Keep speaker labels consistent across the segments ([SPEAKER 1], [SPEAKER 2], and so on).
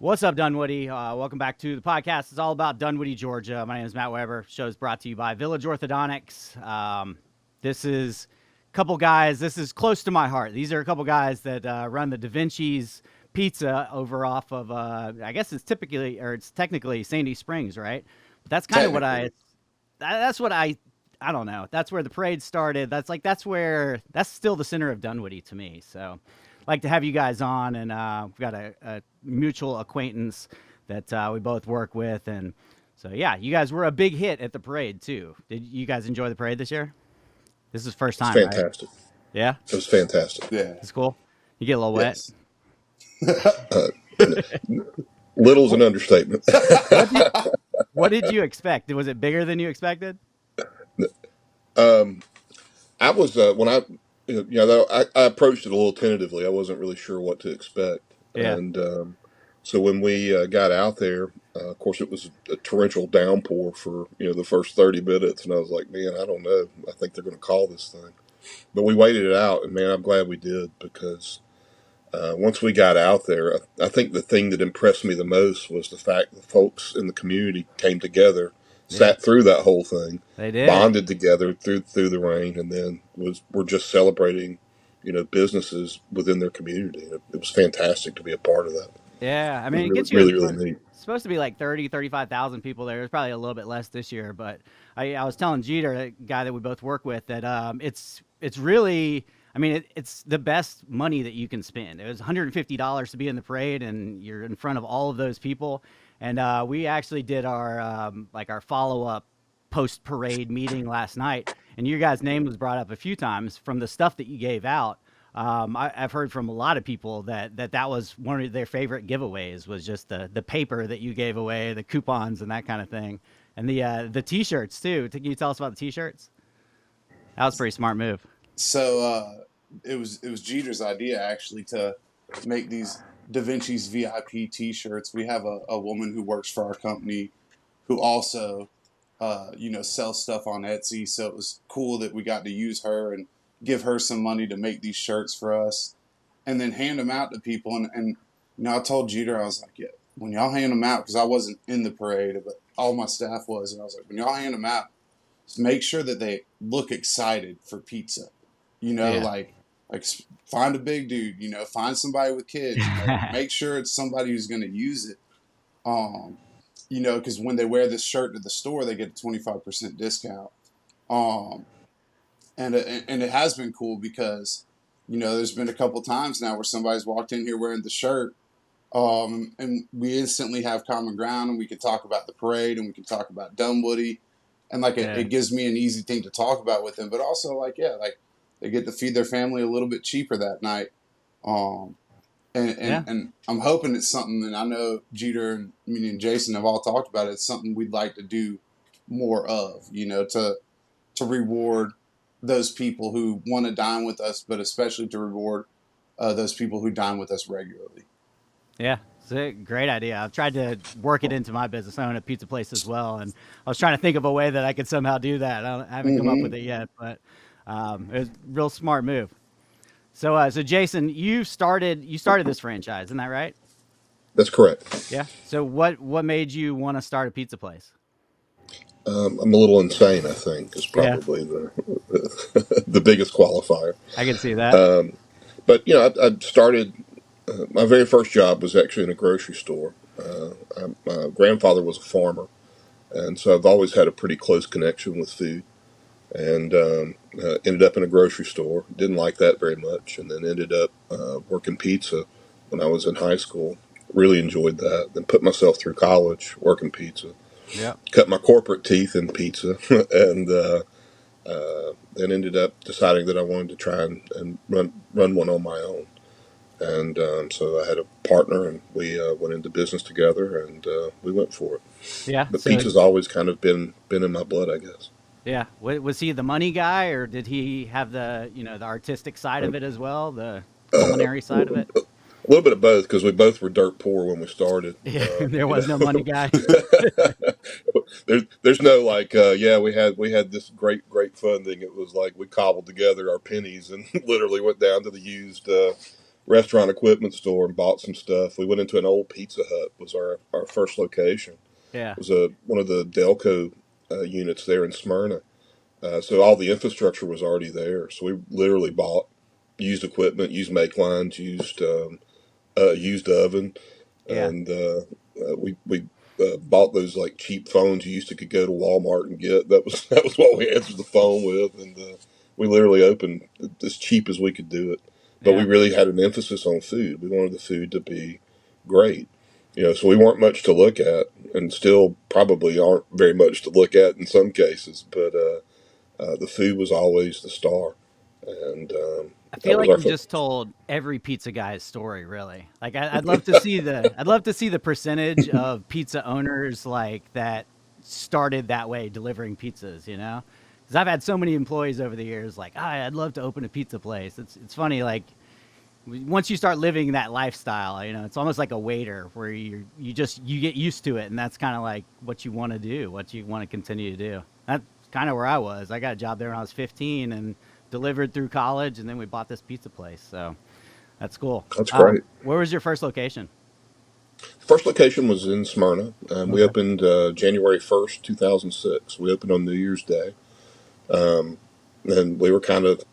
[SPEAKER 1] What's up, Dunwoody? Welcome back to the podcast. It's all about Dunwoody, Georgia. My name is Matt Weber. Show is brought to you by Village Orthodontics. This is a couple guys. This is close to my heart. These are a couple guys that run the DaVinci's Pizza over off of, I guess it's technically Sandy Springs, right? But that's kind of what
[SPEAKER 2] Technically.
[SPEAKER 1] that's what I don't know. That's where the parade started. That's still the center of Dunwoody to me. So like to have you guys on, and we've got a mutual acquaintance that we both work with, and so yeah, you guys were a big hit at the parade too. Did you guys enjoy the parade this year? This is first
[SPEAKER 2] It's
[SPEAKER 1] time, right?
[SPEAKER 2] fantastic.
[SPEAKER 1] Yeah,
[SPEAKER 2] It was fantastic.
[SPEAKER 3] Yeah.
[SPEAKER 1] it's cool. You get a little wet.
[SPEAKER 3] Yes.
[SPEAKER 2] Uh, Little's an
[SPEAKER 1] What
[SPEAKER 2] understatement.
[SPEAKER 1] what did what did you expect? Was it bigger than you expected?
[SPEAKER 2] um, I was when I approached it a little tentatively. I wasn't really sure what to expect,
[SPEAKER 1] Yeah,
[SPEAKER 2] and so when we got out there, of course it was a torrential downpour for the first 30 minutes, and I was like, man, I don't know. I think they're going to call this thing, but we waited it out, and man, I'm glad we did because once we got out there, I think the thing that impressed me the most was the fact that folks in the community came together,
[SPEAKER 1] yeah,
[SPEAKER 2] sat through that whole thing,
[SPEAKER 1] they did.
[SPEAKER 2] bonded together through the rain, and then were just celebrating, businesses within their community. It was fantastic to be a part of that.
[SPEAKER 1] Yeah, I
[SPEAKER 2] It was
[SPEAKER 1] mean, it
[SPEAKER 2] really,
[SPEAKER 1] gets you.
[SPEAKER 2] really, really neat.
[SPEAKER 1] It's supposed to be like 35,000 people there. There's probably a little bit less this year, but I was telling Jeter, a guy that we both work with, that it's really. I mean, it's the best money that you can spend. It was $150 to be in the parade, and you're in front of all of those people. And we actually did our like our follow up post parade meeting last night, and your guys' name was brought up a few times from the stuff that you gave out. I've heard from a lot of people that was one of their favorite giveaways was just the paper that you gave away, the coupons and that kind of thing, and the T-shirts too. Can you tell us about the T-shirts? That was a pretty smart move.
[SPEAKER 3] So it was Jeter's idea actually to make these DaVinci's VIP T-shirts. We have a woman who works for our company who also sells stuff on Etsy. So it was cool that we got to use her and give her some money to make these shirts for us, and then hand them out to people. And I told Jeter, I was like, yeah, when y'all hand them out, because I wasn't in the parade, but all my staff was, and I was like, when y'all hand them out, just make sure that they look excited for pizza. You know,
[SPEAKER 1] Yeah.
[SPEAKER 3] like find a big dude. Find somebody with kids. Make sure it's somebody who's going to use it. Um, because when they wear this shirt to the store, they get a 25% discount. Um, and it has been cool because there's been a couple times now where somebody's walked in here wearing the shirt, and we instantly have common ground, and we can talk about the parade, and we can talk about Dunwoody, and like it,
[SPEAKER 1] Yeah.
[SPEAKER 3] it gives me an easy thing to talk about with them. But also, like, yeah, like they get to feed their family a little bit cheaper that night. um and
[SPEAKER 1] Yeah.
[SPEAKER 3] and, and I'm hoping it's something, and I know Jeter and me and Jason have all talked about it. It's something we'd like to do more of, to reward those people who want to dine with us, but especially to reward those people who dine with us regularly.
[SPEAKER 1] Yeah. It's a great idea. I've tried to work it into my business. I own a pizza place as well, and I was trying to think of a way that I could somehow do that. I haven't come up with
[SPEAKER 3] Hmm.
[SPEAKER 1] it yet, but it was a real smart move. So Jason, you started this franchise, isn't that right?
[SPEAKER 2] That's correct.
[SPEAKER 1] Yeah. So what made you want to start a pizza place?
[SPEAKER 2] I'm a little insane, I think, is
[SPEAKER 1] Yeah,
[SPEAKER 2] probably the biggest qualifier.
[SPEAKER 1] I can see that.
[SPEAKER 2] Um, but I started. My very first job was actually in a grocery store. My grandfather was a farmer, and so I've always had a pretty close connection with food. And ended up in a grocery store. Didn't like that very much, and then ended up working pizza when I was in high school. Really enjoyed that. Then put myself through college working pizza.
[SPEAKER 1] Yeah.
[SPEAKER 2] Cut my corporate teeth in pizza, and then ended up deciding that I wanted to try and run one on my own. And so I had a partner, and we went into business together, and we went for it.
[SPEAKER 1] Yeah.
[SPEAKER 2] But
[SPEAKER 1] So
[SPEAKER 2] pizza's always kind of been in my blood, I guess.
[SPEAKER 1] yeah, was he the money guy, or did he have the artistic side of it as well, the
[SPEAKER 2] Uh,
[SPEAKER 1] culinary side of it?
[SPEAKER 2] A little bit of both because we both were dirt poor when we started.
[SPEAKER 1] Yeah, there
[SPEAKER 2] You
[SPEAKER 1] was no money
[SPEAKER 2] know,
[SPEAKER 1] guy.
[SPEAKER 2] there's no like yeah, we had this great funding. It was like we cobbled together our pennies and literally went down to the used restaurant equipment store and bought some stuff. We went into an old Pizza Hut. Was our first location.
[SPEAKER 1] Yeah.
[SPEAKER 2] It was one of the Delco units there in Smyrna. So all the infrastructure was already there. So we literally bought used equipment, used make lines, used oven,
[SPEAKER 1] Yeah.
[SPEAKER 2] and we bought those like cheap phones you used to could go to Walmart and get. That was that was what we answered the phone with, and we literally opened as cheap as we could do it. But we
[SPEAKER 1] Yeah.
[SPEAKER 2] really had an emphasis on food. We wanted the food to be great, so we weren't much to look at, and still probably aren't very much to look at in some cases. But the food was always the star, and
[SPEAKER 1] I
[SPEAKER 2] that
[SPEAKER 1] feel
[SPEAKER 2] was
[SPEAKER 1] like
[SPEAKER 2] our
[SPEAKER 1] you just
[SPEAKER 2] focus.
[SPEAKER 1] told every pizza guy's story, really. Like I'd love to see the percentage of pizza owners like that started that way delivering pizzas, you know? Because I've had so many employees over the years like, I'd love to open a pizza place. It's funny, like once you start living that lifestyle, it's almost like a waiter where you get used to it, and that's kind of like what you want to do, what you want to continue to do. That's kind of where I was. I got a job there when I was 15 and delivered through college, and then we bought this pizza place. So that's cool.
[SPEAKER 2] That's great.
[SPEAKER 1] Where was your first location?
[SPEAKER 2] First location was in Smyrna. We
[SPEAKER 1] Okay.
[SPEAKER 2] opened January 1st, 2006. We opened on New Year's Day. And we were kind of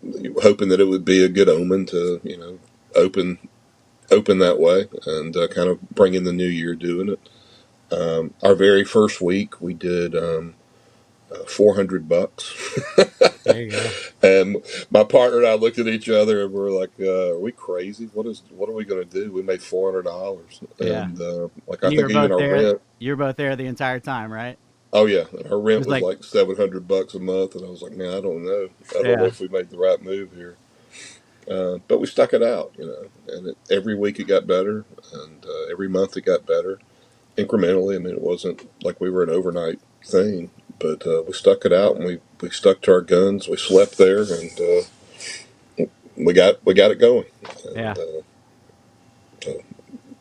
[SPEAKER 2] hoping that it would be a good omen to, open open that way and kind of bring in the new year doing it. Our very first week, we did $400.
[SPEAKER 1] There you go.
[SPEAKER 2] And my partner and I looked at each other and we are like, "Are we crazy? What are we going to do?" We made $400,
[SPEAKER 1] Yeah.
[SPEAKER 2] and like I
[SPEAKER 1] And you
[SPEAKER 2] think
[SPEAKER 1] were
[SPEAKER 2] even
[SPEAKER 1] both
[SPEAKER 2] our
[SPEAKER 1] there.
[SPEAKER 2] rent.
[SPEAKER 1] You were both there the entire time, right?
[SPEAKER 2] Oh yeah, our
[SPEAKER 1] It
[SPEAKER 2] rent
[SPEAKER 1] was
[SPEAKER 2] was
[SPEAKER 1] like,
[SPEAKER 2] like $700 a month, and I was like, "Man, I don't know. I don't know
[SPEAKER 1] yeah,
[SPEAKER 2] if we made the right move here." But we stuck it out, and every week it got better, and every month it got better incrementally. I mean, it wasn't like we were an overnight thing, but we stuck it out, and we stuck to our guns. We slept there, and we got it going.
[SPEAKER 1] yeah.
[SPEAKER 2] And so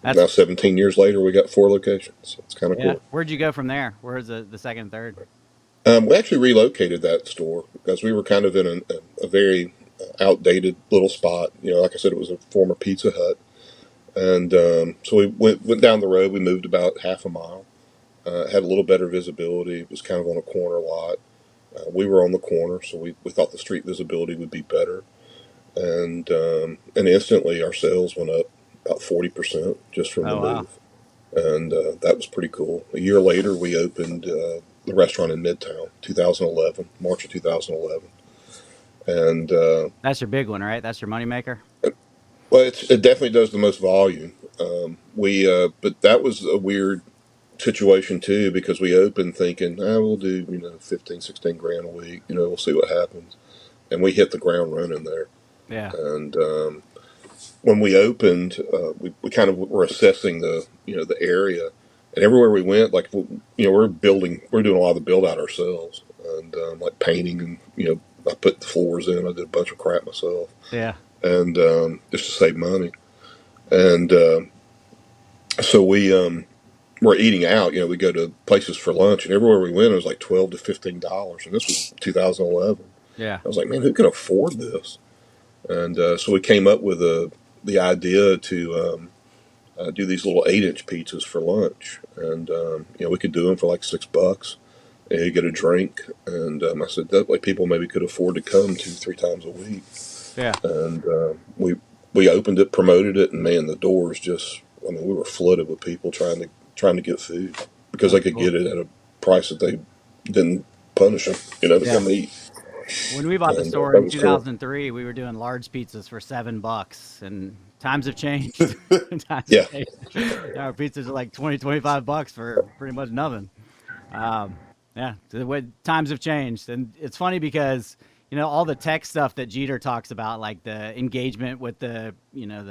[SPEAKER 1] That's
[SPEAKER 2] now, 17 years later, we got four locations. So it's kind of
[SPEAKER 1] yeah.
[SPEAKER 2] cool.
[SPEAKER 1] Where'd you go from there? Where's the second and third?
[SPEAKER 2] We actually relocated that store because we were kind of in a very outdated little spot. Like I said, it was a former Pizza Hut. And so we went down the road. We moved about half a mile. Had a little better visibility. It was kind of on a corner lot. We were on the corner, so we thought the street visibility would be better. And instantly our sales went up about 40% just from the
[SPEAKER 1] Oh wow.
[SPEAKER 2] move. And that was pretty cool. A year later, we opened the restaurant in Midtown, 2011, March of 2011. And
[SPEAKER 1] That's your big one, right? That's your moneymaker.
[SPEAKER 2] well, it definitely does the most volume. But that was a weird situation too because we opened thinking, we'll do 15, 16 grand a week. We'll see what happens, and we hit the ground running there.
[SPEAKER 1] Yeah.
[SPEAKER 2] And when we opened, we kind of were assessing the area, and everywhere we went, like we're doing a lot of the build out ourselves, and like painting, and I put the floors in. I did a bunch of crap myself,
[SPEAKER 1] Yeah.
[SPEAKER 2] and just to save money. And so we were eating out. We go to places for lunch, and everywhere we went, it was like $12 to $15, and this was 2011.
[SPEAKER 1] Yeah.
[SPEAKER 2] I was like, man, who can afford this? And so we came up with the idea to do these little 8-inch pizzas for lunch, and we could do them for like $6, and you get a drink. And I said that way people maybe could afford to come 2, 3 times a week.
[SPEAKER 1] Yeah.
[SPEAKER 2] And we opened it, promoted it, and man, the doors just. I mean, we were flooded with people trying to get food because they
[SPEAKER 1] That's
[SPEAKER 2] could
[SPEAKER 1] cool.
[SPEAKER 2] get it at a price that they didn't punish them, to
[SPEAKER 1] Yeah.
[SPEAKER 2] come eat.
[SPEAKER 1] When we bought the
[SPEAKER 2] And
[SPEAKER 1] store
[SPEAKER 2] that
[SPEAKER 1] in
[SPEAKER 2] was cool.
[SPEAKER 1] 2003, we were doing large pizzas for $7, and times have changed. Times
[SPEAKER 2] Yeah,
[SPEAKER 1] have changed. Now our pizzas are like 20, $25 for pretty much nothing. Um, yeah, the way times have changed, and it's funny because all the tech stuff that Jeter talks about, like the engagement with the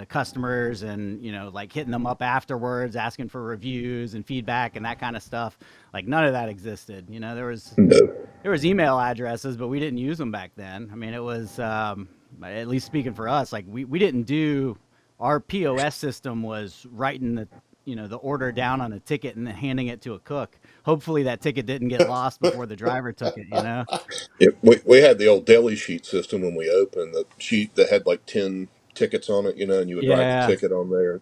[SPEAKER 1] customers, and like hitting them up afterwards, asking for reviews and feedback and that kind of stuff. Like none of that existed.
[SPEAKER 2] no,
[SPEAKER 1] There was email addresses, but we didn't use them back then. I mean, it was at least speaking for us, like we didn't do our POS system was writing the order down on a ticket and then handing it to a cook. Hopefully that ticket didn't get lost before the driver took it.
[SPEAKER 2] we had the old deli sheet system when we opened. The sheet that had like 10 tickets on it, and you would write the
[SPEAKER 1] Yeah.
[SPEAKER 2] ticket on there,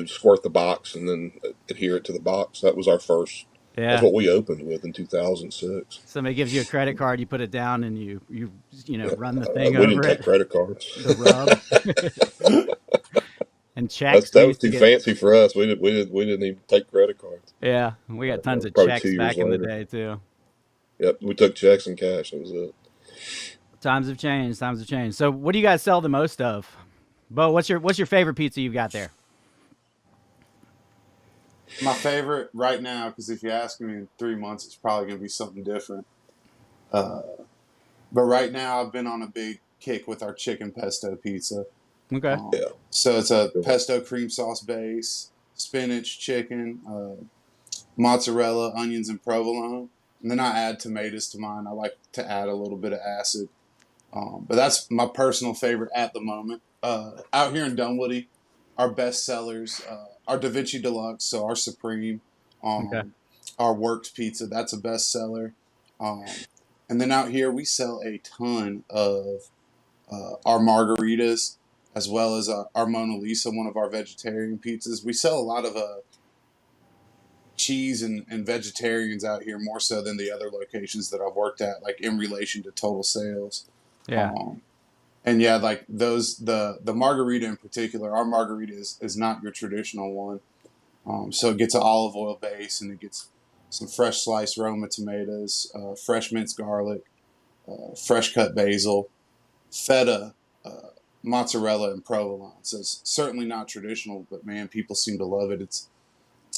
[SPEAKER 2] squirt the box and then adhere it to the box. That was our first. That's
[SPEAKER 1] Yeah.
[SPEAKER 2] what we opened with in 2006.
[SPEAKER 1] Somebody gives you a credit card, you put it down, and run the thing
[SPEAKER 2] We didn't
[SPEAKER 1] over
[SPEAKER 2] take
[SPEAKER 1] it.
[SPEAKER 2] credit cards.
[SPEAKER 1] The rub and checks.
[SPEAKER 2] That
[SPEAKER 1] We
[SPEAKER 2] was
[SPEAKER 1] used to
[SPEAKER 2] too
[SPEAKER 1] get.
[SPEAKER 2] fancy for us. We didn't even take credit cards.
[SPEAKER 1] Yeah, we got
[SPEAKER 2] That
[SPEAKER 1] tons
[SPEAKER 2] was
[SPEAKER 1] of
[SPEAKER 2] probably two
[SPEAKER 1] checks
[SPEAKER 2] years
[SPEAKER 1] back in the
[SPEAKER 2] later.
[SPEAKER 1] day too.
[SPEAKER 2] Yep, we took checks and cash. That was it.
[SPEAKER 1] Times have changed. Times have changed. So, what do you guys sell the most of? Bo, what's your favorite pizza you've got there?
[SPEAKER 3] My favorite right now, because if you ask me in 3 months, it's probably going to be something different. Uh, but right now, I've been on a big kick with our chicken pesto pizza.
[SPEAKER 1] Okay.
[SPEAKER 2] Yeah.
[SPEAKER 3] So it's a
[SPEAKER 2] Good.
[SPEAKER 3] pesto cream sauce base, spinach, chicken, mozzarella, onions, and provolone. And then I add tomatoes to mine. I like to add a little bit of acid. But that's my personal favorite at the moment. Out here in Dunwoody, our best sellers, our Da Vinci Deluxe, so our Supreme,
[SPEAKER 1] Okay.
[SPEAKER 3] um, our Works Pizza, that's a best seller. Um, and then out here, we sell a ton of our margaritas, as well as our Mona Lisa, one of our vegetarian pizzas. We sell a lot of cheese and vegetarians out here more so than the other locations that I've worked at, like in relation to total sales.
[SPEAKER 1] Yeah.
[SPEAKER 3] Um, and yeah, like the margarita in particular, our margarita is not your traditional one. So it gets an olive oil base and it gets some fresh sliced Roma tomatoes, fresh minced garlic, fresh cut basil, feta, uh, mozzarella, and provolone. So it's certainly not traditional, but man, people seem to love it. It's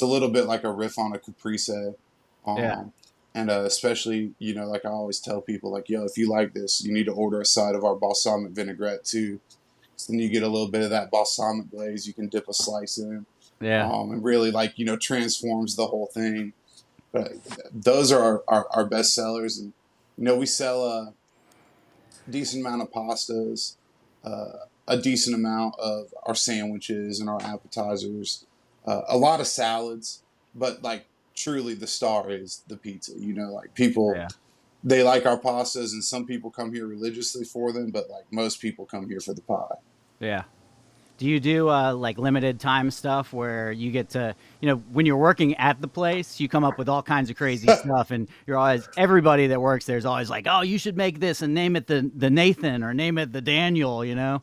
[SPEAKER 3] a little bit like a riff on a caprese.
[SPEAKER 1] Yeah.
[SPEAKER 3] Um, and especially, like I always tell people, like, yo, if you like this, you need to order a side of our balsamic vinaigrette too. So then you get a little bit of that balsamic glaze. You can dip a slice in,
[SPEAKER 1] Yeah.
[SPEAKER 3] and really, like, transforms the whole thing. But those are our best sellers. And, we sell a decent amount of pastas, a decent amount of our sandwiches and our appetizers, a lot of salads, but like truly the star is the pizza. Like people,
[SPEAKER 1] Yeah.
[SPEAKER 3] they like our pastas, and some people come here religiously for them, but like most people come here for the pie.
[SPEAKER 1] Yeah. Do you do like limited time stuff where you get to, when you're working at the place, you come up with all kinds of crazy stuff, and you're always everybody that works there is always like, oh, you should make this and name it the Nathan or name it the Daniel.
[SPEAKER 3] Yep.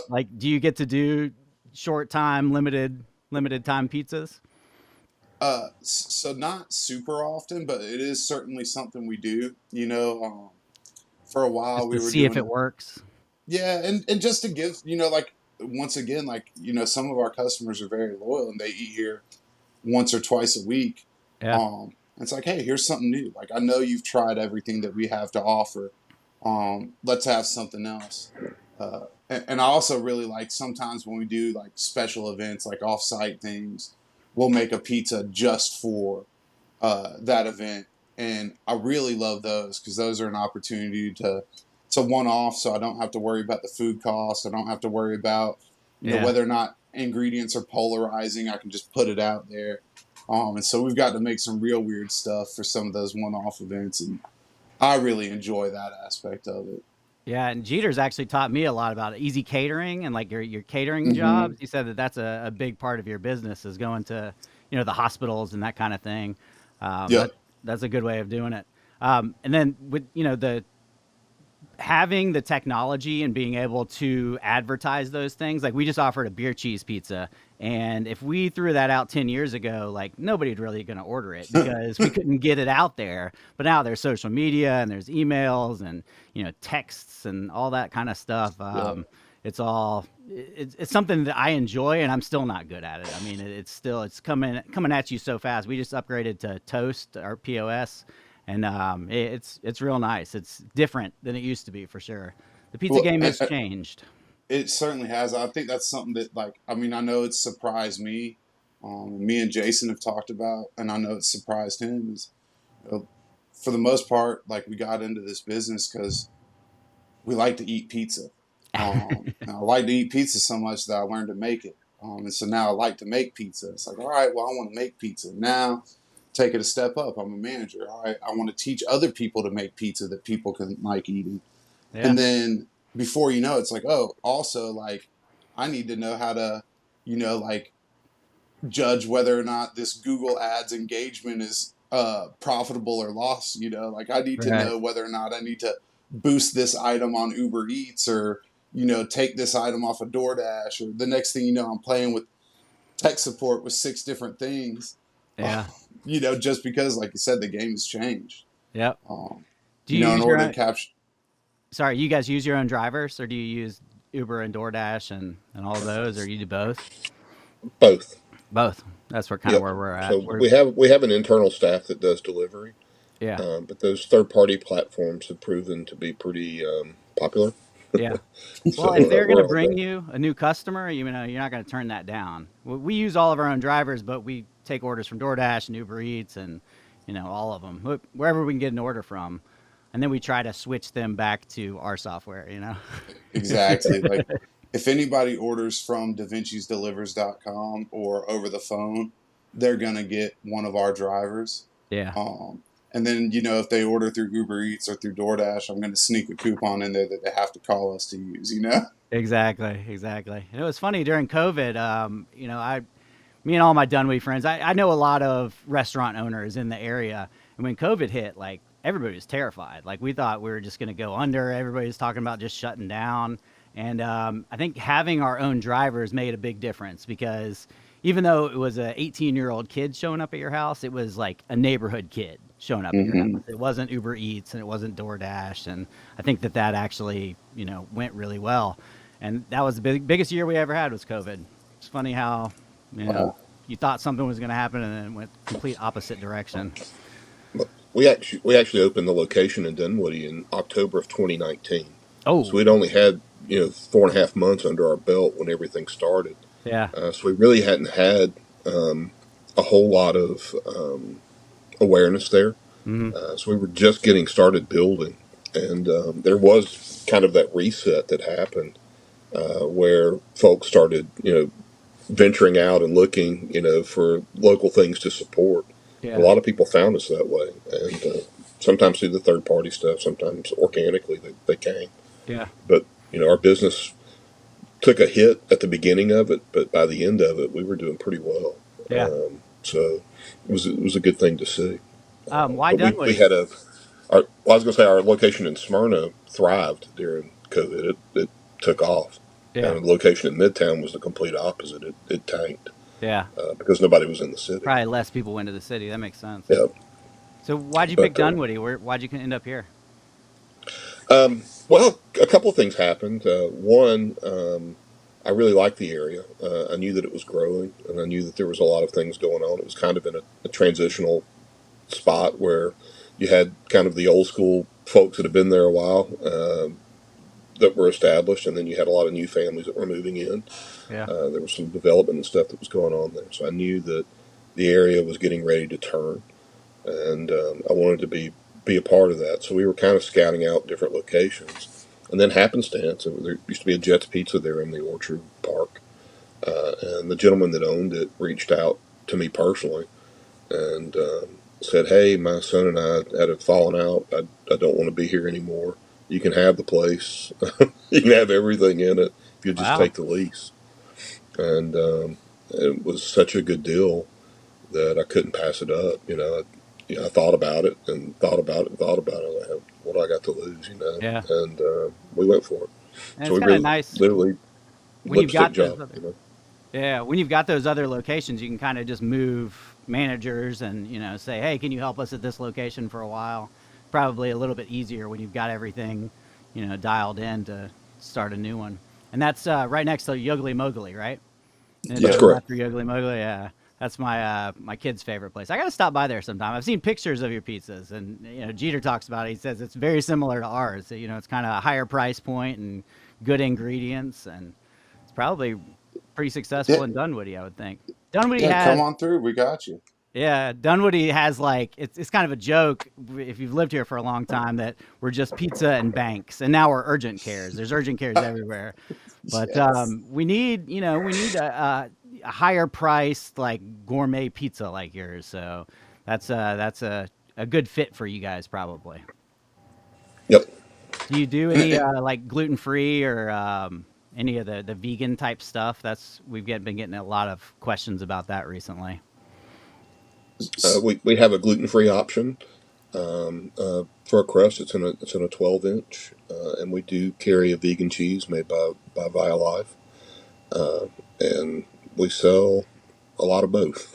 [SPEAKER 1] Like, do you get to do short time, limited time pizzas
[SPEAKER 3] So not super often, but it is certainly something we do. For a while
[SPEAKER 1] just
[SPEAKER 3] we
[SPEAKER 1] to
[SPEAKER 3] were
[SPEAKER 1] see if
[SPEAKER 3] doing
[SPEAKER 1] it
[SPEAKER 3] it.
[SPEAKER 1] works?
[SPEAKER 3] Yeah, and just to give, like once again, like some of our customers are very loyal and they eat here once or twice a week.
[SPEAKER 1] Yeah.
[SPEAKER 3] It's like, hey, here's something new. Like I know you've tried everything that we have to offer. Let's have something else. And I also really like sometimes when we do like special events, like off-site things, we'll make a pizza just for that event. And I really love those because those are an opportunity to it's a one-off, so I don't have to worry about the food costs. I don't have to worry about
[SPEAKER 1] Yeah.
[SPEAKER 3] whether or not ingredients are polarizing. I can just put it out there. And so we've got to make some real weird stuff for some of those one-off events, and I really enjoy that aspect of it.
[SPEAKER 1] Yeah, and Jeter's actually taught me a lot about easy catering and like your catering
[SPEAKER 3] Hmm.
[SPEAKER 1] jobs. He said that that's a big part of your business is going to, the hospitals and that kind of thing.
[SPEAKER 3] Yep.
[SPEAKER 1] That's a good way of doing it. And then with the having the technology and being able to advertise those things, like we just offered a beer cheese pizza, and if we threw that out 10 years ago, like nobody's really going to order it because we couldn't get it out there. But now there's social media and there's emails and texts and all that kind of stuff.
[SPEAKER 3] Yep.
[SPEAKER 1] It's something that I enjoy, and I'm still not good at it. I mean, it's coming at you so fast. We just upgraded to Toast, our POS, and it's real nice. It's different than it used to be for sure. The pizza
[SPEAKER 3] Well,
[SPEAKER 1] game has changed.
[SPEAKER 3] it certainly has. I think that's something that, like, I mean, I know it's surprised me. Me and Jason have talked about, and I know it's surprised him. Is uh, for the most part, like, we got into this business because we like to eat pizza. And I like to eat pizza so much that I learned to make it. And so now I like to make pizza. It's like, all right, well, I want to make pizza. Now, take it a step up. I'm a manager. All right, I want to teach other people to make pizza that people can like eating.
[SPEAKER 1] Yeah.
[SPEAKER 3] And then before you know, it's like, oh, also like I need to know how to, like judge whether or not this Google Ads engagement is profitable or loss. Like I need to
[SPEAKER 1] Right.
[SPEAKER 3] know whether or not I need to boost this item on Uber Eats, or take this item off of DoorDash, or the next thing you know, I'm playing with tech support with six different things.
[SPEAKER 1] Yeah.
[SPEAKER 3] Just because, like you said, the game has changed.
[SPEAKER 1] Yep.
[SPEAKER 3] Um,
[SPEAKER 1] Do you
[SPEAKER 3] in
[SPEAKER 1] use your
[SPEAKER 3] order to
[SPEAKER 1] own?
[SPEAKER 3] capture.
[SPEAKER 1] Sorry, you guys use your own drivers, or do you use Uber and DoorDash and all of those, or you do both?
[SPEAKER 2] Both.
[SPEAKER 1] Both. That's where kind of
[SPEAKER 2] Yep.
[SPEAKER 1] where we're at.
[SPEAKER 2] So we have an internal staff that does delivery,
[SPEAKER 1] Yeah.
[SPEAKER 2] but those third party platforms have proven to be pretty popular.
[SPEAKER 1] Yeah.
[SPEAKER 2] So
[SPEAKER 1] Well, if they're going to
[SPEAKER 2] we're on
[SPEAKER 1] bring
[SPEAKER 2] that.
[SPEAKER 1] you a new customer, you're not going to turn that down. We use all of our own drivers, but we take orders from DoorDash and Uber Eats and all of them, wherever we can get an order from, and then we try to switch them back to our software.
[SPEAKER 3] Exactly. Like if anybody orders from DaVinci'sDelivers.com or over the phone, they're gonna get one of our drivers.
[SPEAKER 1] Yeah.
[SPEAKER 3] And then, if they order through Uber Eats or through DoorDash, I'm gonna sneak a coupon in there that they have to call us to use.
[SPEAKER 1] Exactly. Exactly. And it was funny during COVID. Me and all my Dunwoody friends, I know a lot of restaurant owners in the area. And when COVID hit, like everybody was terrified. Like we thought we were just going to go under. Everybody was talking about just shutting down. And I think having our own drivers made a big difference because even though it was a 18-year-old kid showing up at your house, it was like a neighborhood kid showing up at your
[SPEAKER 3] Hmm.
[SPEAKER 1] house. It wasn't Uber Eats and it wasn't DoorDash. And I think that actually, went really well. And that was the biggest year we ever had was COVID. It's funny how, you know,
[SPEAKER 3] Wow.
[SPEAKER 1] you thought something was going to happen and then it went complete opposite direction.
[SPEAKER 2] We actually opened the location in Dunwoody in October of 2019. So
[SPEAKER 1] Oh,
[SPEAKER 2] we'd only had 4.5 months under our belt when everything started.
[SPEAKER 1] yeah.
[SPEAKER 2] So we really hadn't had a whole lot of awareness there.
[SPEAKER 1] Hmm.
[SPEAKER 2] So we were just getting started building, and there was kind of that reset that happened where folks started, venturing out and looking, for local things to support. A
[SPEAKER 1] Yeah.
[SPEAKER 2] lot of people found us that way, and sometimes through the third party stuff, sometimes organically they came.
[SPEAKER 1] Yeah.
[SPEAKER 2] But our business took a hit at the beginning of it, but by the end of it, we were doing pretty well.
[SPEAKER 1] Yeah.
[SPEAKER 2] So it was a good thing to see.
[SPEAKER 1] Why
[SPEAKER 2] But we
[SPEAKER 1] Dunwoody?
[SPEAKER 2] had well, I was going to say our location in Smyrna thrived during COVID. It took off,
[SPEAKER 1] Yeah.
[SPEAKER 2] and the location in Midtown was the complete opposite. It tanked
[SPEAKER 1] Yeah.
[SPEAKER 2] because nobody was in the city.
[SPEAKER 1] Probably less people went to the city. That makes sense.
[SPEAKER 2] Yeah,
[SPEAKER 1] So why'd you pick
[SPEAKER 2] but
[SPEAKER 1] Dunwoody? Why'd you end up here?
[SPEAKER 2] well, a couple of things happened. One, I really liked the area. I knew that it was growing, and I knew that there was a lot of things going on. It was kind of in a transitional spot where you had kind of the old school folks that had been there a while that were established, and then you had a lot of new families that were moving in.
[SPEAKER 1] Yeah.
[SPEAKER 2] There was some development and stuff that was going on there, so I knew that the area was getting ready to turn, and I wanted to be a part of that. So we were kind of scouting out different locations, and then happenstance, there used to be a Jets Pizza there in the Orchard Park, and the gentleman that owned it reached out to me personally and said, "Hey, my son and I had a falling out. I don't want to be here anymore. You can have the place. You can have everything in it if you just
[SPEAKER 1] Wow.
[SPEAKER 2] take the lease." And it was such a good deal that I couldn't pass it up. I thought about it and thought about it and thought about it. Like, what do I got to lose?
[SPEAKER 1] Yeah.
[SPEAKER 2] And we went for it.
[SPEAKER 1] And
[SPEAKER 2] So
[SPEAKER 1] it's
[SPEAKER 2] we
[SPEAKER 1] kind of
[SPEAKER 2] really,
[SPEAKER 1] nice
[SPEAKER 2] literally,
[SPEAKER 1] when you've
[SPEAKER 2] lipstick
[SPEAKER 1] got those
[SPEAKER 2] job.
[SPEAKER 1] other. Yeah, when you've got those other locations, you can kind of just move managers and say, "Hey, can you help us at this location for a while?" Probably a little bit easier when you've got everything, dialed in to start a new one. And that's right next to Yogli Mogli, right? And it's
[SPEAKER 2] That's
[SPEAKER 3] Yeah.
[SPEAKER 1] named
[SPEAKER 2] correct.
[SPEAKER 1] after Yogli Mogli. Yeah, that's my kid's favorite place. I gotta stop by there sometime. I've seen pictures of your pizzas, and Jeter talks about it. He says it's very similar to ours. It's kind of a higher price point and good ingredients, and it's probably pretty
[SPEAKER 3] Yeah.
[SPEAKER 1] successful in Dunwoody, I would think. Dunwoody
[SPEAKER 3] Yeah. Come
[SPEAKER 1] has,
[SPEAKER 3] on through. We got you.
[SPEAKER 1] yeah, Dunwoody has like it's kind of a joke if you've lived here for a long time that we're just pizza and banks, and now we're urgent cares. There's urgent cares everywhere, but
[SPEAKER 3] Yes.
[SPEAKER 1] we need a higher priced like gourmet pizza like yours. So that's a good fit for you guys probably.
[SPEAKER 2] Yep.
[SPEAKER 1] Do you do
[SPEAKER 3] And,
[SPEAKER 1] any like gluten free or any of the vegan type stuff? That's been getting a lot of questions about that recently.
[SPEAKER 2] We have a gluten free option for a crust. It's in a 12 inch, and we do carry a vegan cheese made by Violife, and we sell a lot of both.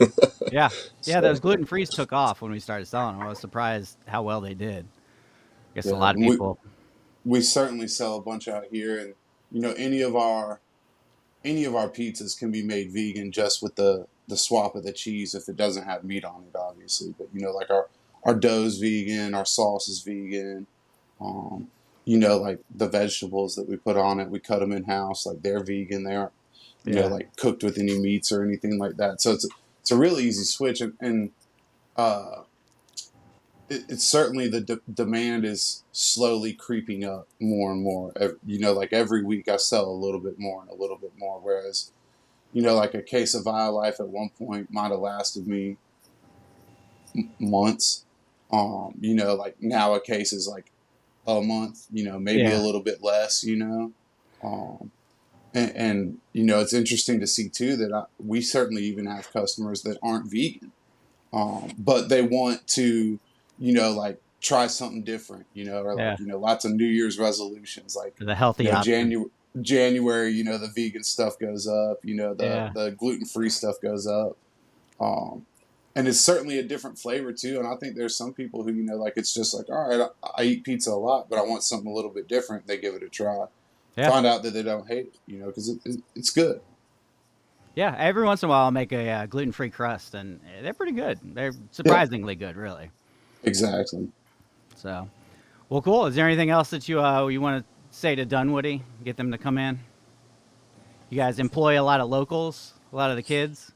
[SPEAKER 1] Yeah, yeah, those
[SPEAKER 2] So
[SPEAKER 1] gluten frees took off when we started selling them. I was surprised how well they did. I guess a
[SPEAKER 3] yeah,
[SPEAKER 1] lot of people.
[SPEAKER 3] we certainly sell a bunch out here, and any of our pizzas can be made vegan just with the swap of the cheese if it doesn't have meat on it, obviously. But like our dough's vegan, our sauce is vegan. Um, like the vegetables that we put on it, we cut them in house. Like they're vegan. They aren't
[SPEAKER 1] Yeah,
[SPEAKER 3] like cooked with any meats or anything like that. So it's a really easy switch, and uh, it's certainly the demand is slowly creeping up more and more. Like every week I sell a little bit more and a little bit more. Whereas, like a case of Violife at one point might have lasted me months. Like now a case is like a month. Maybe a
[SPEAKER 1] yeah,
[SPEAKER 3] little bit less. Um, and it's interesting to see too that we certainly even have customers that aren't vegan, but they want to, like try something different, or
[SPEAKER 1] yeah.
[SPEAKER 3] like lots of New Year's resolutions, like
[SPEAKER 1] The healthy option.
[SPEAKER 3] January, the vegan stuff goes up, the
[SPEAKER 1] Yeah,
[SPEAKER 3] the gluten free stuff goes up, um, and it's certainly a different flavor too. And I think there's some people who like it's just like, all right, I eat pizza a lot, but I want something a little bit different. They give it a try,
[SPEAKER 1] yeah,
[SPEAKER 3] find out that they don't hate it, because it's good.
[SPEAKER 1] yeah. Every once in a while, I'll make a gluten free crust, and they're pretty good. They're
[SPEAKER 3] Yeah,
[SPEAKER 1] surprisingly good, really.
[SPEAKER 3] exactly.
[SPEAKER 1] So, well, cool. Is there anything else that you want to say to Dunwoody? Get them to come in. You guys employ a lot of locals, a lot of the kids.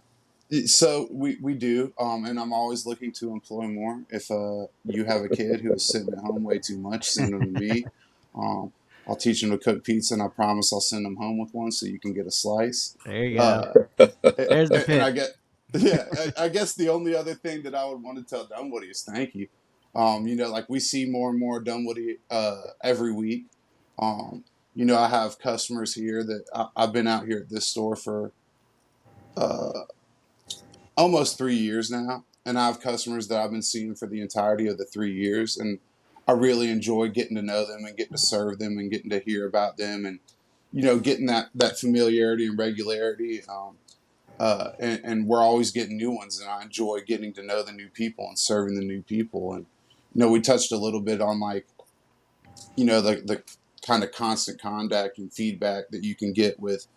[SPEAKER 3] So we do, and I'm always looking to employ more. If you have a kid who is sitting at home way too much, send them to me. Um, I'll teach them to cook pizza, and I promise I'll send them home with one so you can get a slice.
[SPEAKER 1] There you go.
[SPEAKER 3] Uh,
[SPEAKER 1] There's the
[SPEAKER 3] and
[SPEAKER 1] pitch.
[SPEAKER 3] yeah, I guess the only other thing that I would want to tell Dunwoody is thank you. Like we see more and more Dunwoody every week. Um, I have customers here that I've been out here at this store for. Uh, almost 3 years now, and I have customers that I've been seeing for the entirety of the 3 years, and I really enjoy getting to know them and getting to serve them and getting to hear about them, and getting that familiarity and regularity. And we're always getting new ones, and I enjoy getting to know the new people and serving the new people. And we touched a little bit on like the kind of constant contact and feedback that you can get with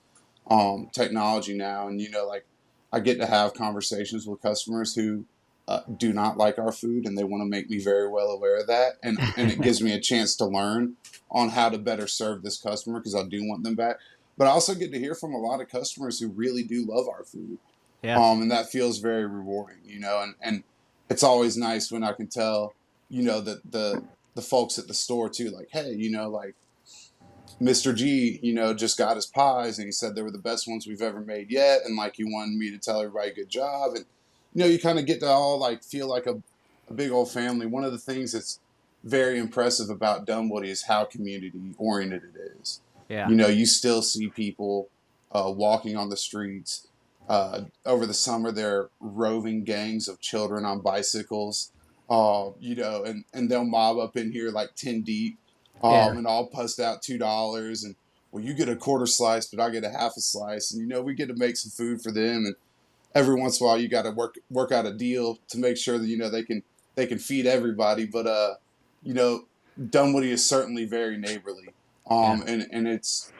[SPEAKER 3] technology now. And like I get to have conversations with customers who do not like our food, and they want to make me very well aware of that, and it gives me a chance to learn on how to better serve this customer because I do want them back. But I also get to hear from a lot of customers who really do love our food,
[SPEAKER 1] Yeah,
[SPEAKER 3] and that feels very rewarding, and it's always nice when I can tell that the folks at the store too, like, hey, like Mr. G, just got his pies, and he said they were the best ones we've ever made yet. And like, he wanted me to tell everybody good job. And, you kind of get to all like feel like a big old family. One of the things that's very impressive about Dunwoody is how community oriented it is.
[SPEAKER 1] yeah,
[SPEAKER 3] You still see people walking on the streets. Over the summer, there are roving gangs of children on bicycles, and they'll mob up in here like 10 deep,
[SPEAKER 1] yeah,
[SPEAKER 3] and all pussed out $2. And well, you get a quarter slice, but I get a half a slice. And we get to make some food for them. And every once in a while, you got to work out a deal to make sure that they can feed everybody. But you know, Dunwoody is certainly very neighborly,
[SPEAKER 1] yeah.
[SPEAKER 3] and it's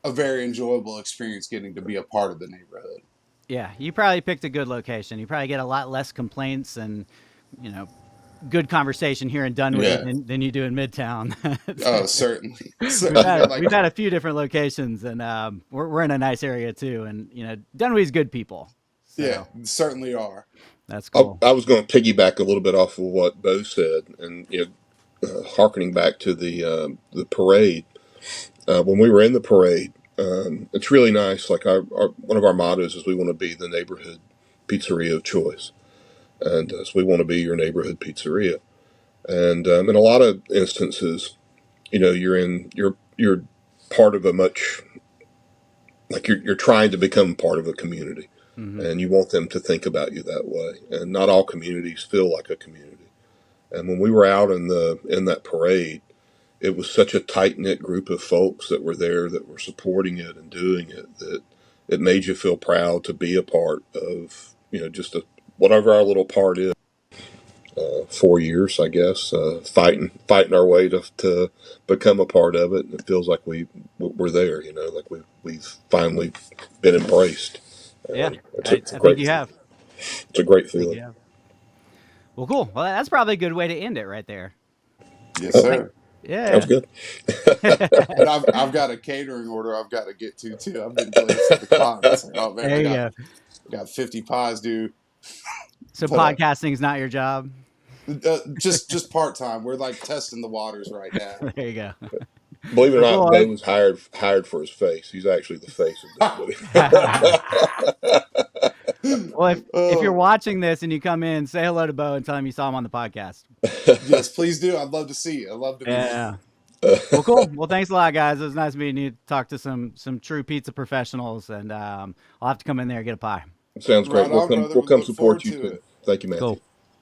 [SPEAKER 3] a very enjoyable experience getting to be a part of the neighborhood.
[SPEAKER 1] Yeah, you probably picked a good location. You probably get a lot less complaints and, you know, good conversation here in Dunwoody
[SPEAKER 3] Yeah.
[SPEAKER 1] than you do in Midtown.
[SPEAKER 3] Oh, certainly,
[SPEAKER 1] we've
[SPEAKER 3] certainly.
[SPEAKER 1] had
[SPEAKER 3] Like,
[SPEAKER 1] we've had a few different locations, and we're in a nice area too. And Dunwoody's good people,
[SPEAKER 3] yeah,
[SPEAKER 1] so
[SPEAKER 3] certainly are.
[SPEAKER 1] that's
[SPEAKER 2] I,
[SPEAKER 1] cool.
[SPEAKER 2] I was going to piggyback a little bit off of what Bo said, and harkening back to the parade. When we were in the parade, it's really nice. Like our one of our mottos is we want to be the neighborhood pizzeria of choice, and so we want to be your neighborhood pizzeria. And in a lot of instances, you're part of a much, like you're trying to become part of a community,
[SPEAKER 1] Mm-hmm.
[SPEAKER 2] and you want them to think about you that way. And not all communities feel like a community. And when we were out in that parade, it was such a tight knit group of folks that were there that were supporting it and doing it, that it made you feel proud to be a part of, just whatever our little part is. 4 years, I guess, fighting our way to become a part of it, and it feels like we're there. Like we've finally been embraced.
[SPEAKER 1] Yeah,
[SPEAKER 2] It's a
[SPEAKER 1] I think
[SPEAKER 2] great
[SPEAKER 1] you have.
[SPEAKER 2] it's a great
[SPEAKER 1] I think you
[SPEAKER 2] feeling.
[SPEAKER 1] have. Well, cool. Well, that's probably a good way to end it right there.
[SPEAKER 3] Yes,
[SPEAKER 2] Oh,
[SPEAKER 1] Thank,
[SPEAKER 3] sir.
[SPEAKER 2] sounds
[SPEAKER 1] yeah.
[SPEAKER 2] good.
[SPEAKER 3] And I've got a catering order I've got to get to too. I've been glanced at the clock. It's like, oh man,
[SPEAKER 1] There
[SPEAKER 3] I
[SPEAKER 1] you
[SPEAKER 3] got
[SPEAKER 1] go.
[SPEAKER 3] got 50 pies due.
[SPEAKER 1] So
[SPEAKER 3] But
[SPEAKER 1] podcasting is not your job.
[SPEAKER 3] just part time. We're like testing the waters right now.
[SPEAKER 1] There you go.
[SPEAKER 2] Believe it or
[SPEAKER 1] Well, cool.
[SPEAKER 2] not, Dane was hired for his face. He's actually the face of
[SPEAKER 1] Well,
[SPEAKER 2] Dunwoody.
[SPEAKER 1] if you're
[SPEAKER 3] Oh,
[SPEAKER 1] watching this and you come in, say hello to Beau and tell him you saw him on the podcast.
[SPEAKER 3] yes, please do. I'd love to see you. I'd love to meet you.
[SPEAKER 1] Yeah. Well, cool. Well, thanks a lot, guys. It was nice meeting you. Talk to some true pizza professionals, and I'll have to come in there and get a pie.
[SPEAKER 2] Sounds great.
[SPEAKER 3] Right
[SPEAKER 2] We'll
[SPEAKER 3] on,
[SPEAKER 2] come.
[SPEAKER 3] brother.
[SPEAKER 2] We'll
[SPEAKER 3] We
[SPEAKER 2] come
[SPEAKER 3] look
[SPEAKER 2] support
[SPEAKER 3] forward
[SPEAKER 2] you
[SPEAKER 3] to
[SPEAKER 2] too.
[SPEAKER 3] it.
[SPEAKER 2] Thank you, Matthew.
[SPEAKER 1] Cool.